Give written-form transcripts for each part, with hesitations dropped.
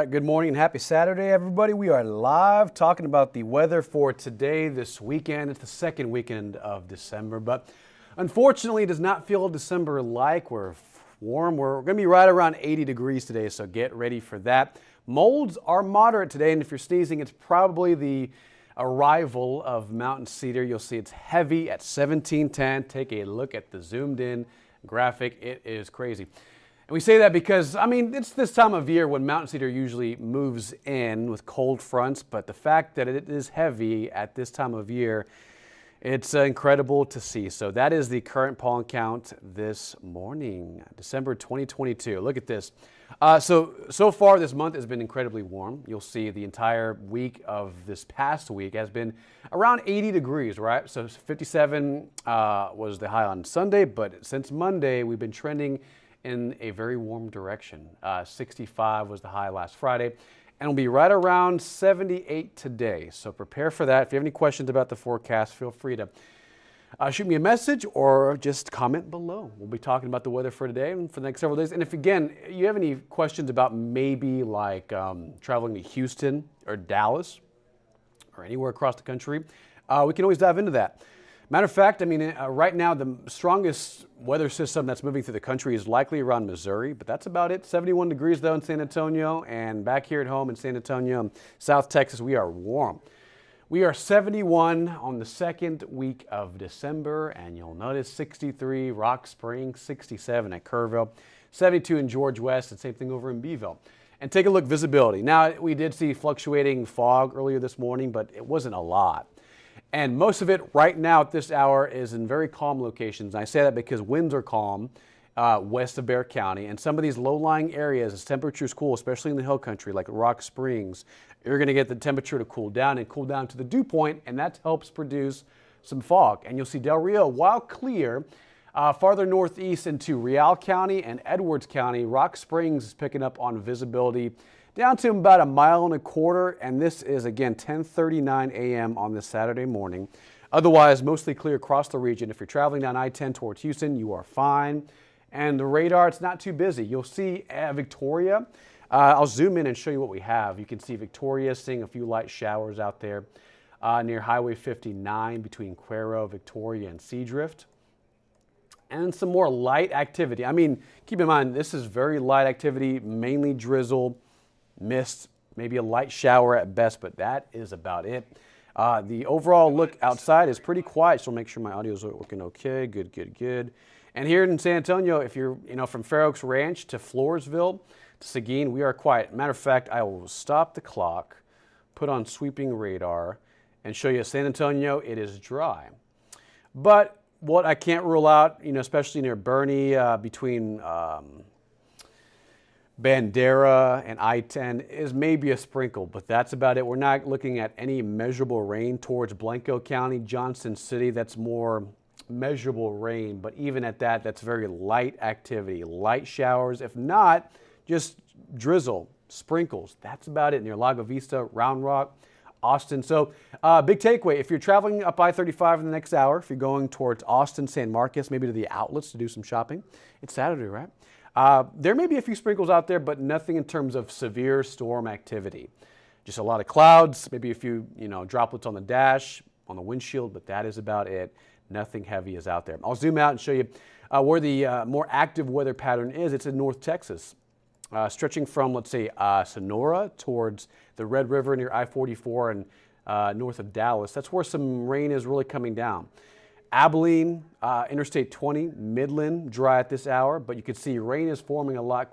right, good morning and happy Saturday, everybody. We are live talking about the weather for today, this weekend. It's the second weekend of December, but unfortunately, it does not feel December-like. We're warm. We're going to be right around 80 degrees today, so get ready for that. Molds are moderate today, and if you're sneezing, it's probably the arrival of mountain cedar. You'll see it's heavy at 1710. Take a look at the zoomed-in graphic. It is crazy. And we say that because, it's this time of year when mountain cedar usually moves in with cold fronts, but the fact that it is heavy at this time of year, it's incredible to see. So that is the current pollen count this morning, December 2022. Look at this. So far this month has been incredibly warm. You'll see the entire week of this past week has been around 80 degrees, right? So 57 was the high on Sunday, but since Monday, we've been trending in a very warm direction. 65 was the high last Friday, and it'll be right around 78 today. So prepare for that. If you have any questions about the forecast, feel free to shoot me a message or just comment below. We'll be talking about the weather for today and for the next several days. And if, again, you have any questions about maybe like traveling to Houston or Dallas or anywhere across the country, we can always dive into that. Matter of fact, right now the strongest weather system that's moving through the country is likely around Missouri, but that's about it. 71 degrees though in San Antonio, and back here at home in San Antonio, South Texas, we are warm. We are 71 on the second week of December, and you'll notice 63 Rock Springs, 67 at Kerrville, 72 in George West, and same thing over in Beeville. And take a look, visibility. Now, we did see fluctuating fog earlier this morning, but it wasn't a lot. And most of it right now at this hour is in very calm locations. And I say that because winds are calm west of Bexar County. And some of these low-lying areas, as temperatures cool, especially in the hill country like Rock Springs, you're going to get the temperature to cool down and cool down to the dew point, and that helps produce some fog. And you'll see Del Rio, while clear, farther northeast into Real County and Edwards County, Rock Springs is picking up on visibility down to about 1.25 miles, and this is, again, 10:39 a.m. on this Saturday morning. Otherwise, mostly clear across the region. If you're traveling down I-10 towards Houston, you are fine. And the radar, it's not too busy. You'll see Victoria. I'll zoom in and show you what we have. You can see Victoria seeing a few light showers out there near Highway 59 between Cuero, Victoria, and Seadrift. And some more light activity. Keep in mind, this is very light activity, mainly drizzle, mist, maybe a light shower at best, but that is about it. The overall look outside is pretty quiet, so make sure my audio is working okay. Good. And here in San Antonio, if you're from Fair Oaks Ranch to Floresville to Seguin, we are quiet. Matter of fact, I will stop the clock, put on sweeping radar, and show you San Antonio. It is dry. But what I can't rule out, especially near Bernie, between Bandera and I-10 is maybe a sprinkle, but that's about it. We're not looking at any measurable rain towards Blanco County, Johnson City. That's more measurable rain, but even at that, that's very light activity, light showers. If not, just drizzle, sprinkles. That's about it near Lago Vista, Round Rock, Austin. So big takeaway, if you're traveling up I-35 in the next hour, if you're going towards Austin, San Marcos, maybe to the outlets to do some shopping, it's Saturday, right? There may be a few sprinkles out there, but nothing in terms of severe storm activity. Just a lot of clouds, maybe a few droplets on the dash, on the windshield, but that is about it. Nothing heavy is out there. I'll zoom out and show you where the more active weather pattern is. It's in North Texas, stretching from, let's say, Sonora towards the Red River near I-44 and north of Dallas. That's where some rain is really coming down. Abilene, Interstate 20, Midland, dry at this hour, but you can see rain is forming a lot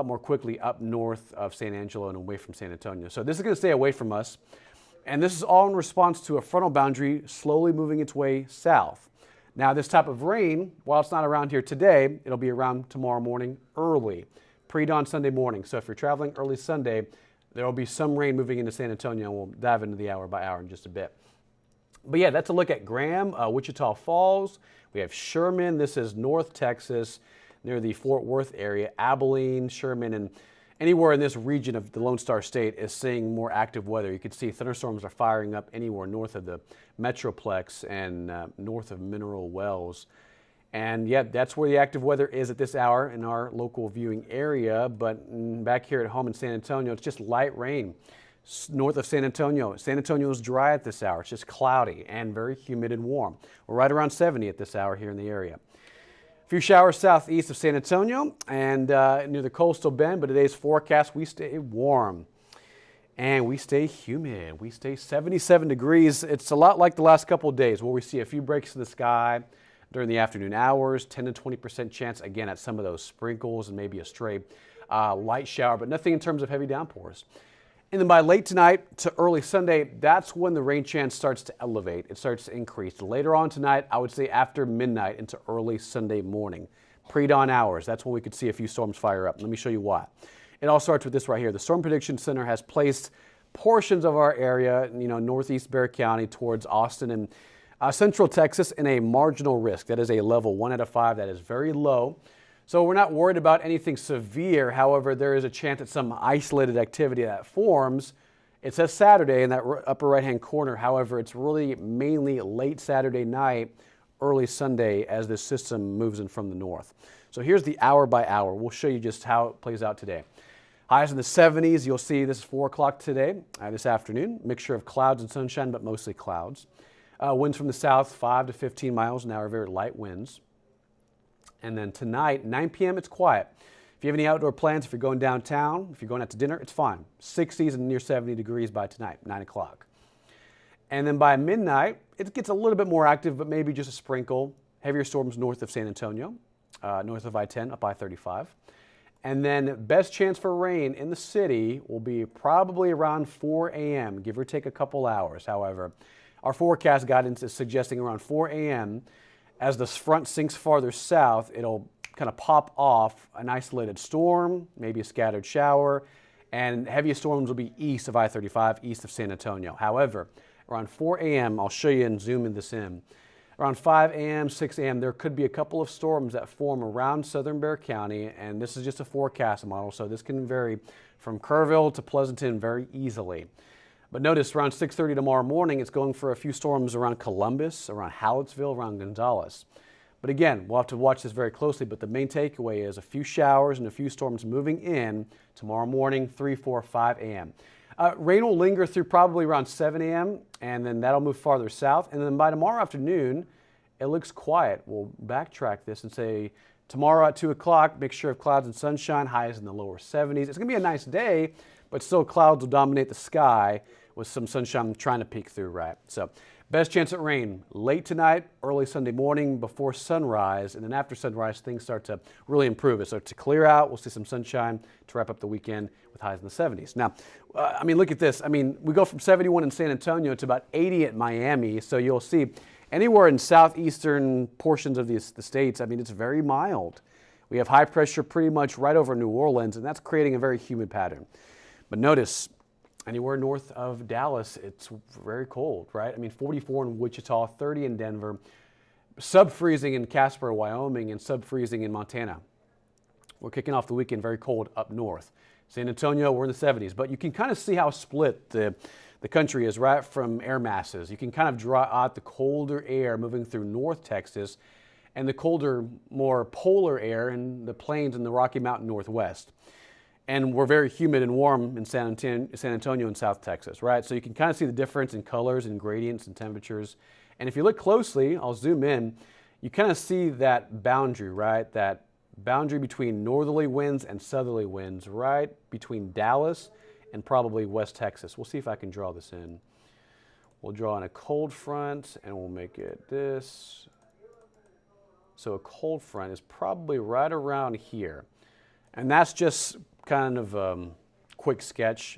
more quickly up north of San Angelo and away from San Antonio. So this is going to stay away from us, and this is all in response to a frontal boundary slowly moving its way south. Now, this type of rain, while it's not around here today, it'll be around tomorrow morning early, pre-dawn Sunday morning. So if you're traveling early Sunday, there will be some rain moving into San Antonio, and we'll dive into the hour by hour in just a bit. But yeah, that's a look at Graham, Wichita Falls. We have Sherman. This is North Texas, near the Fort Worth area. Abilene, Sherman, and anywhere in this region of the Lone Star State is seeing more active weather. You can see thunderstorms are firing up anywhere north of the Metroplex and north of Mineral Wells. And yeah, that's where the active weather is at this hour in our local viewing area. But back here at home in San Antonio, it's just light rain. North of San Antonio is dry at this hour. It's just cloudy and very humid and warm. We're right around 70 at this hour here in the area. A few showers southeast of San Antonio and near the coastal bend, but today's forecast, we stay warm and we stay humid. We stay 77 degrees. It's a lot like the last couple of days where we see a few breaks in the sky during the afternoon hours, 10 to 20% chance again at some of those sprinkles and maybe a stray light shower, but nothing in terms of heavy downpours. And then by late tonight to early Sunday, that's when the rain chance starts to elevate. It starts to increase. Later on tonight, I would say after midnight into early Sunday morning. Pre-dawn hours, that's when we could see a few storms fire up. Let me show you why. It all starts with this right here. The Storm Prediction Center has placed portions of our area, northeast Bexar County towards Austin and central Texas in a marginal risk. That is a level 1 out of 5. That is very low. So we're not worried about anything severe. However, there is a chance that some isolated activity that forms. It says Saturday in that upper right-hand corner. However, it's really mainly late Saturday night, early Sunday as this system moves in from the north. So here's the hour by hour. We'll show you just how it plays out today. Highs in the 70s. You'll see this is 4 o'clock today, this afternoon. Mixture of clouds and sunshine, but mostly clouds. Winds from the south, 5 to 15 miles an hour, very light winds. And then tonight, 9 p.m., it's quiet. If you have any outdoor plans, if you're going downtown, if you're going out to dinner, it's fine. 60s and near 70 degrees by tonight, 9 o'clock. And then by midnight, it gets a little bit more active, but maybe just a sprinkle. Heavier storms north of San Antonio, north of I-10, up I-35. And then best chance for rain in the city will be probably around 4 a.m., give or take a couple hours. However, our forecast guidance is suggesting around 4 a.m., as the front sinks farther south, it'll kind of pop off an isolated storm, maybe a scattered shower, and heaviest storms will be east of I-35, east of San Antonio. However, around 4 a.m., I'll show you and zoom in this in. Around 5 a.m., 6 a.m., there could be a couple of storms that form around southern Bexar County, and this is just a forecast model, so this can vary from Kerrville to Pleasanton very easily. But notice around 6:30 tomorrow morning, it's going for a few storms around Columbus, around Hallettsville, around Gonzales. But again, we'll have to watch this very closely, but the main takeaway is a few showers and a few storms moving in tomorrow morning, 3, 4, 5 a.m. Rain will linger through probably around 7 a.m., and then that'll move farther south. And then by tomorrow afternoon, it looks quiet. We'll backtrack this and say tomorrow at 2 o'clock, mixture of clouds and sunshine, highs in the lower 70s. It's going to be a nice day, but still clouds will dominate the sky with some sunshine trying to peek through, right? So best chance at rain late tonight, early Sunday morning before sunrise, and then after sunrise, things start to really improve. It starts to clear out. We'll see some sunshine to wrap up the weekend with highs in the 70s. Now, look at this. We go from 71 in San Antonio to about 80 at Miami, so you'll see anywhere in southeastern portions of the states, it's very mild. We have high pressure pretty much right over New Orleans, and that's creating a very humid pattern. But notice, anywhere north of Dallas, it's very cold, right? 44 in Wichita, 30 in Denver, sub-freezing in Casper, Wyoming, and sub-freezing in Montana. We're kicking off the weekend very cold up north. San Antonio, we're in the 70s, but you can kind of see how split the country is right from air masses. You can kind of draw out the colder air moving through North Texas and the colder, more polar air in the plains and the Rocky Mountain Northwest. And we're very humid and warm in San Antonio and South Texas, right? So you can kind of see the difference in colors and gradients and temperatures. And if you look closely, I'll zoom in, you kind of see that boundary, right? That boundary between northerly winds and southerly winds, right between Dallas and probably West Texas. We'll see if I can draw this in. We'll draw in a cold front and we'll make it this. So a cold front is probably right around here. And that's just kind of quick sketch.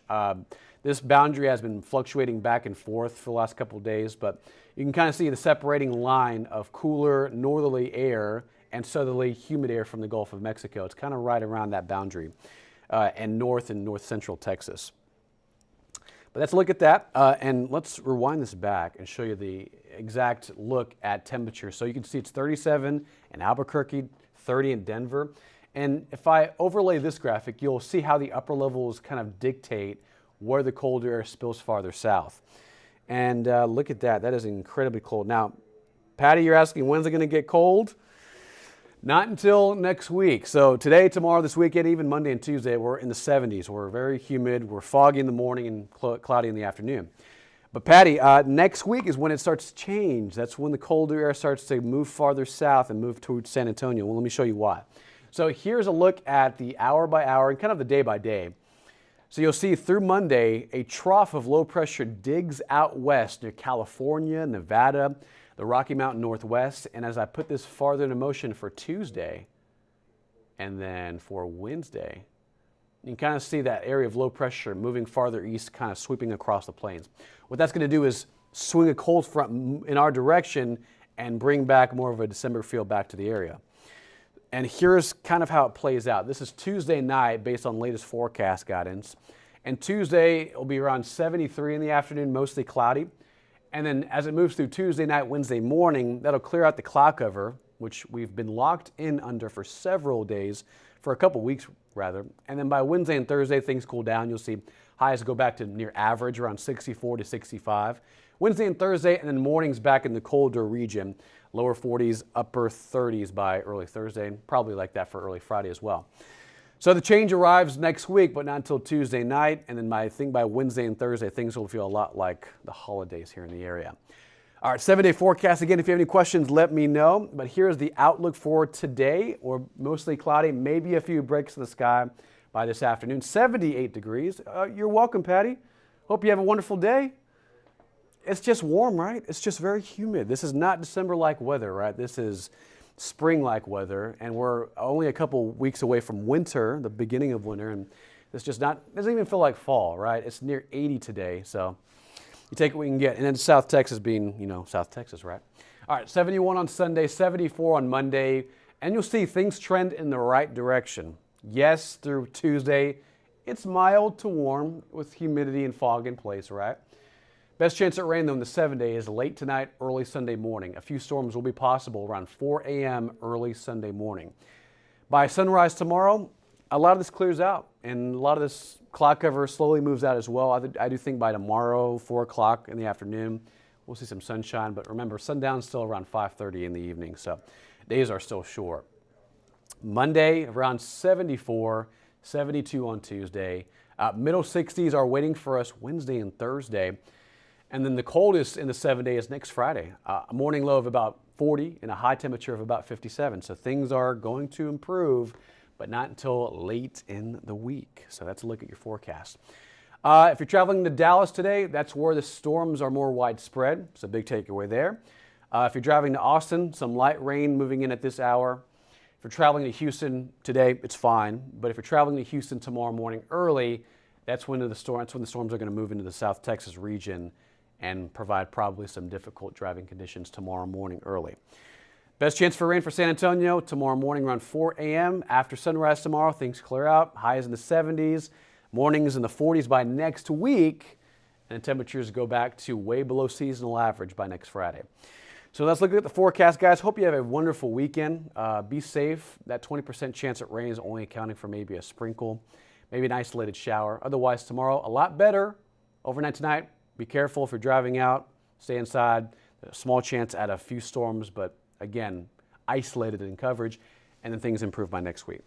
This boundary has been fluctuating back and forth for the last couple of days, but you can kind of see the separating line of cooler northerly air and southerly humid air from the Gulf of Mexico. It's kind of right around that boundary and north central Texas. But let's look at that, and let's rewind this back and show you the exact look at temperature. So you can see it's 37 in Albuquerque, 30 in Denver. And if I overlay this graphic, you'll see how the upper levels kind of dictate where the colder air spills farther south. And look at that. That is incredibly cold. Now, Patty, you're asking, when's it going to get cold? Not until next week. So today, tomorrow, this weekend, even Monday and Tuesday, we're in the 70s. We're very humid. We're foggy in the morning and cloudy in the afternoon. But Patty, next week is when it starts to change. That's when the colder air starts to move farther south and move towards San Antonio. Well, let me show you why. So here's a look at the hour by hour and kind of the day by day. So you'll see through Monday, a trough of low pressure digs out west near California, Nevada, the Rocky Mountain Northwest. And as I put this farther into motion for Tuesday and then for Wednesday, you can kind of see that area of low pressure moving farther east, kind of sweeping across the plains. What that's going to do is swing a cold front in our direction and bring back more of a December feel back to the area. And here's kind of how it plays out. This is Tuesday night based on latest forecast guidance. And Tuesday it will be around 73 in the afternoon, mostly cloudy. And then as it moves through Tuesday night, Wednesday morning, that'll clear out the cloud cover, which we've been locked in under for several days, for a couple weeks rather. And then by Wednesday and Thursday, things cool down. You'll see highs go back to near average, around 64 to 65. Wednesday and Thursday, and then mornings back in the colder region, lower 40s, upper 30s by early Thursday, probably like that for early Friday as well. So the change arrives next week, but not until Tuesday night. And then I think by Wednesday and Thursday, things will feel a lot like the holidays here in the area. All right, 7-day forecast. Again, if you have any questions, let me know. But here's the outlook for today. Or mostly cloudy, maybe a few breaks in the sky by this afternoon. 78 degrees. You're welcome, Patty. Hope you have a wonderful day. It's just warm, right? It's just very humid. This is not December-like weather, right? This is spring-like weather, and we're only a couple weeks away from winter, the beginning of winter, and it's just not, doesn't even feel like fall, right? It's near 80 today, so you take what we can get. And then South Texas being, South Texas, right? All right, 71 on Sunday, 74 on Monday, and you'll see things trend in the right direction. Yes, through Tuesday, it's mild to warm with humidity and fog in place, right? Best chance at rain, though, in the 7-day is late tonight, early Sunday morning. A few storms will be possible around 4 a.m. early Sunday morning. By sunrise tomorrow, a lot of this clears out, and a lot of this cloud cover slowly moves out as well. I do think by tomorrow, 4 o'clock in the afternoon, we'll see some sunshine. But remember, sundown's still around 5:30 in the evening, so days are still short. Monday, around 74, 72 on Tuesday. Middle 60s are waiting for us Wednesday and Thursday. And then the coldest in the 7-day is next Friday. A morning low of about 40 and a high temperature of about 57. So things are going to improve, but not until late in the week. So that's a look at your forecast. If you're traveling to Dallas today, that's where the storms are more widespread. It's a big takeaway there. If you're driving to Austin, some light rain moving in at this hour. If you're traveling to Houston today, it's fine. But if you're traveling to Houston tomorrow morning early, that's when the storms are going to move into the South Texas region and provide probably some difficult driving conditions tomorrow morning early. Best chance for rain for San Antonio tomorrow morning around 4 a.m. After sunrise tomorrow, things clear out. Highs in the 70s, mornings in the 40s by next week, and temperatures go back to way below seasonal average by next Friday. So let's look at the forecast, guys. Hope you have a wonderful weekend. Be safe. That 20% chance at rain is only accounting for maybe a sprinkle, maybe an isolated shower. Otherwise, tomorrow, a lot better. Overnight tonight, be careful if you're driving out. Stay inside. A small chance at a few storms, but again, isolated in coverage, and then things improve by next week.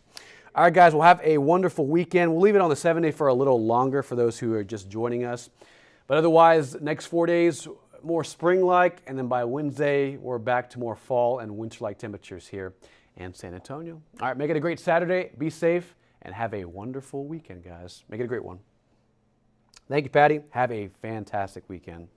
All right, guys, we'll have a wonderful weekend. We'll leave it on the 7-day for a little longer for those who are just joining us. But otherwise, next 4 days, more spring-like, and then by Wednesday, we're back to more fall and winter-like temperatures here in San Antonio. All right, make it a great Saturday. Be safe, and have a wonderful weekend, guys. Make it a great one. Thank you, Patty. Have a fantastic weekend.